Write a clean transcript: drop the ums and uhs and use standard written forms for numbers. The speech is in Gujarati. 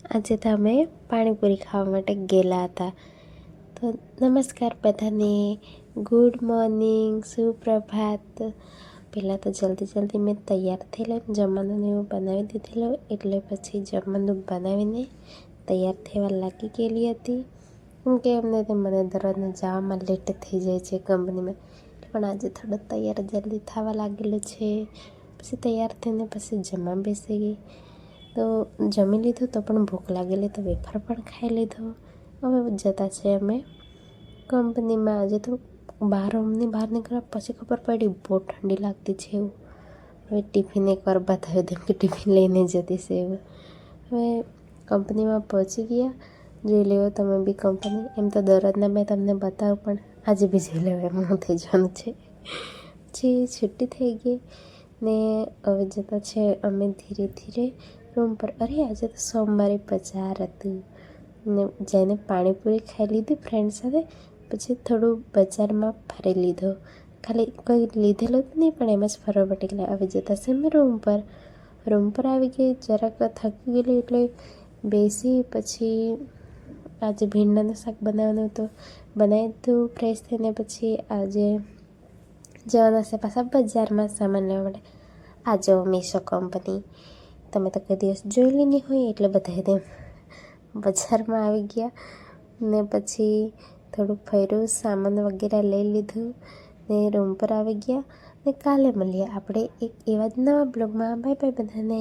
આજે તો અમે પાણીપુરી ખાવા માટે ગયેલા હતા. તો નમસ્કાર બધાને, ગુડ મોર્નિંગ, સુપ્રભાત. પહેલાં તો જલ્દી મેં તૈયાર થયેલા, જમવાનું એવું બનાવી દીધેલું, એટલે પછી જમવાનું બનાવીને તૈયાર થવા લાગી ગયેલી હતી. કેમ કે એમને તો મને દરરોજને જવામાં લેટ થઈ જાય છે કંપનીમાં, પણ આજે થોડું તૈયાર જલ્દી થવા લાગેલું છે. પછી તૈયાર થઈને પછી જમવા બેસી ગઈ. તો જમી લીધું તો પણ ભૂખ લાગેલી, તો વેફર પણ ખાઈ લીધો. હવે જતા છે અમે કંપનીમાં. આજે તો બહાર નીકળ્યા પછી ખબર પડી બહુ ઠંડી લાગતી છે એવું. હવે ટિફિન એકવાર બતાવી દઉં કે ટિફિન લઈને જતી છે એવું. હવે કંપનીમાં પહોંચી ગયા. જોઈ લેવો તમે બી કંપની. એમ તો દરરોજના મેં તમને બતાવું, પણ આજે બી જોઈ લેવા એમનું થઈ જવાનું છે. પછી છુટ્ટી થઈ ગઈ ને હવે જતા છે અમે ધીરે રૂમ પર. અરે આજે તો સોમવારે બજાર હતું ને જઈને પાણીપુરી ખાઈ લીધી ફ્રેન્ડ સાથે. પછી થોડું બજારમાં ફરી લીધો. ખાલી કંઈ લીધેલું જ નહીં, પણ એમ જ ફરવા માટે ગયેલા. હવે જતા છે અમે રૂમ પર આવી ગઈ. જરાક થાકી ગયેલી એટલે બેસી. પછી આજે ભીંડાનું શાક બનાવવાનું તો બનાવી દીધું. ફ્રેશ થઈને પછી આજે જવાના છે પાછા બજારમાં સામાન લેવા માટે. આ જો મીશો કંપની, તમે તો કોઈ દિવસ જોયેલી નહીં હોય, એટલે બધા બજારમાં આવી ગયા ને પછી થોડુંક ફર્યું, સામાન વગેરે લઈ લીધું ને રૂમ પર આવી ગયા. ને કાલે મળીએ આપણે એક એવા જ નવા બ્લોગમાં. બાય બાય બધાને.